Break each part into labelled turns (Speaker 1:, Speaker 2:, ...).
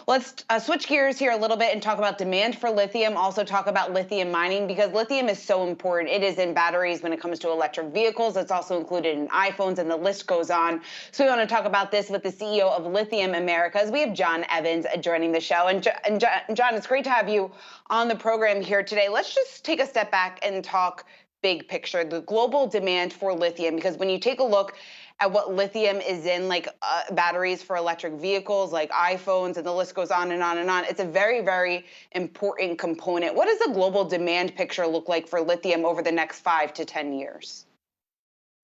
Speaker 1: Let's switch gears here a little bit and talk about demand for lithium, also talk about lithium mining, because lithium is so important. It is in batteries when it comes to electric vehicles. It's also included in iPhones, and the list goes on. So we want to talk about this with the CEO of Lithium Americas. We have Jon Evans joining the show. And Jon, it's great to have you on the program here today. Let's just take a step back and talk big picture, the global demand for lithium, because when you take a look at what lithium is in, like batteries for electric vehicles, like iPhones, and the list goes on and on and on. It's a very, very important component. What does the global demand picture look like for lithium over the next 5 to 10 years?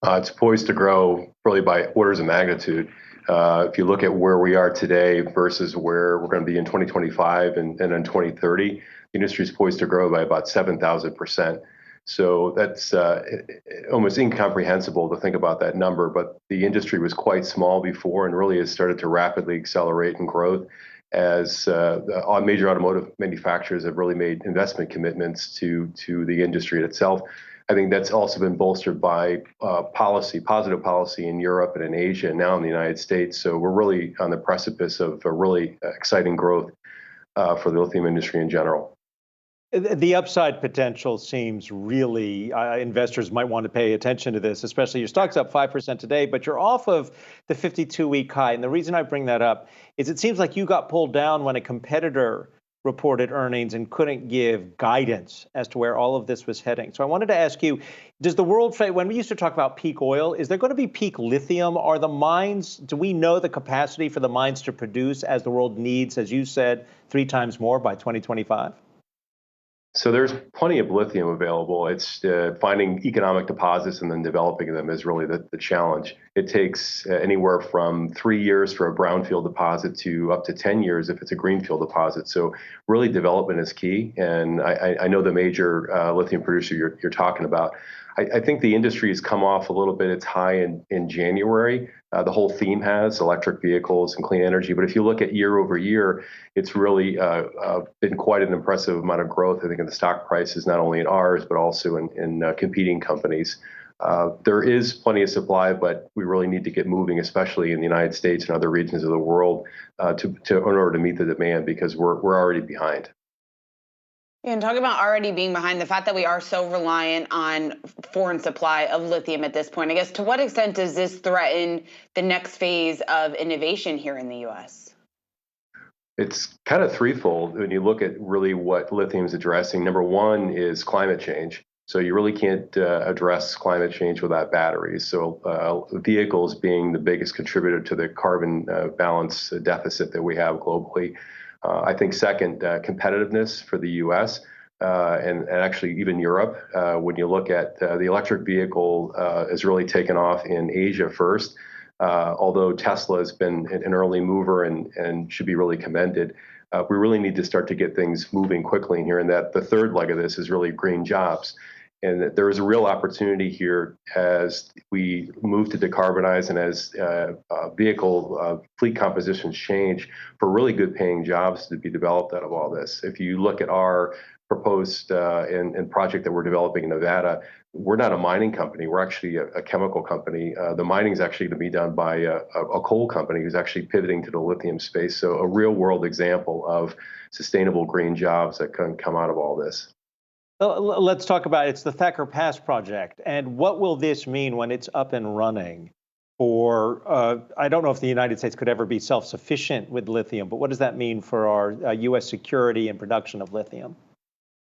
Speaker 2: It's poised to grow really by orders of magnitude. If you look at where we are today versus where we're going to be in 2025 and in 2030, the industry is poised to grow by about 7,000%. So that's almost incomprehensible to think about that number, but the industry was quite small before and really has started to rapidly accelerate in growth as major automotive manufacturers have really made investment commitments to the industry itself. I think that's also been bolstered by positive policy in Europe and in Asia, and now in the United States. So we're really on the precipice of a really exciting growth for the lithium industry in general.
Speaker 3: The upside potential seems really, investors might want to pay attention to this, especially your stock's up 5% today, but you're off of the 52-week high. And the reason I bring that up is it seems like you got pulled down when a competitor reported earnings and couldn't give guidance as to where all of this was heading. So I wanted to ask you, does the world, when we used to talk about peak oil, is there going to be peak lithium? Are the mines, do we know the capacity for the mines to produce as the world needs, as you said, 3 times more by 2025?
Speaker 2: So there's plenty of lithium available. It's finding economic deposits and then developing them is really the challenge. It takes anywhere from 3 years for a brownfield deposit to up to 10 years if it's a greenfield deposit. So really development is key. And I know the major lithium producer you're talking about. I think the industry has come off a little bit its high in January. The whole theme has electric vehicles and clean energy. But if you look at year over year, it's really been quite an impressive amount of growth, I think, in the stock prices, not only in ours, but also in competing companies. There is plenty of supply, but we really need to get moving, especially in the United States and other regions of the world, in order to meet the demand, because we're already behind.
Speaker 1: And talking about already being behind, the fact that we are so reliant on foreign supply of lithium at this point, I guess, to what extent does this threaten the next phase of innovation here in the U.S.?
Speaker 2: It's kind of threefold when you look at really what lithium is addressing. Number one is climate change. So you really can't address climate change without batteries. So vehicles being the biggest contributor to the carbon balance deficit that we have globally. I think second, competitiveness for the U.S. And actually even Europe. When you look at the electric vehicle has really taken off in Asia first, although Tesla has been an early mover and should be really commended. We really need to start to get things moving quickly in here, and that the third leg of this is really green jobs. And there is a real opportunity here as we move to decarbonize and as vehicle fleet compositions change for really good paying jobs to be developed out of all this. If you look at our proposed and project that we're developing in Nevada, we're not a mining company. We're actually a chemical company. The mining is actually going to be done by a coal company who's actually pivoting to the lithium space. So a real world example of sustainable green jobs that can come out of all this.
Speaker 3: Let's talk about it's the Thacker Pass project. And what will this mean when it's up and running? For I don't know if the United States could ever be self-sufficient with lithium, but what does that mean for our U.S. security and production of lithium?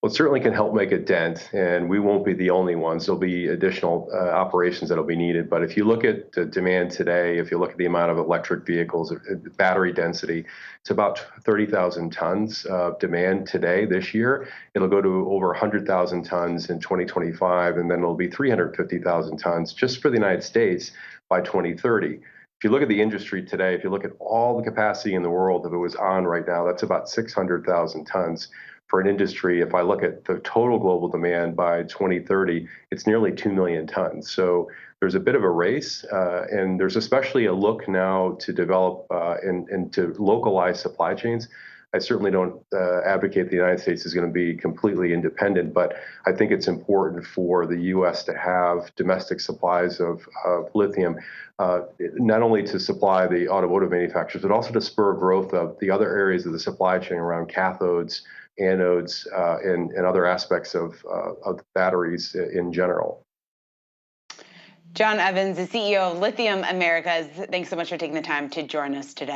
Speaker 2: Well, it certainly can help make a dent, and we won't be the only ones. There'll be additional operations that'll be needed. But if you look at the demand today, if you look at the amount of electric vehicles, battery density, it's about 30,000 tons of demand today, this year. It'll go to over 100,000 tons in 2025, and then it'll be 350,000 tons just for the United States by 2030. If you look at the industry today, if you look at all the capacity in the world, if it was on right now, that's about 600,000 tons. For an industry, if I look at the total global demand by 2030, it's nearly 2 million tons. So there's a bit of a race, and there's especially a look now to develop and to localize supply chains. I certainly don't advocate the United States is going to be completely independent, but I think it's important for the U.S. to have domestic supplies of lithium, not only to supply the automotive manufacturers, but also to spur growth of the other areas of the supply chain around cathodes, anodes, and other aspects of batteries in general.
Speaker 1: Jon Evans, the CEO of Lithium Americas, thanks so much for taking the time to join us today.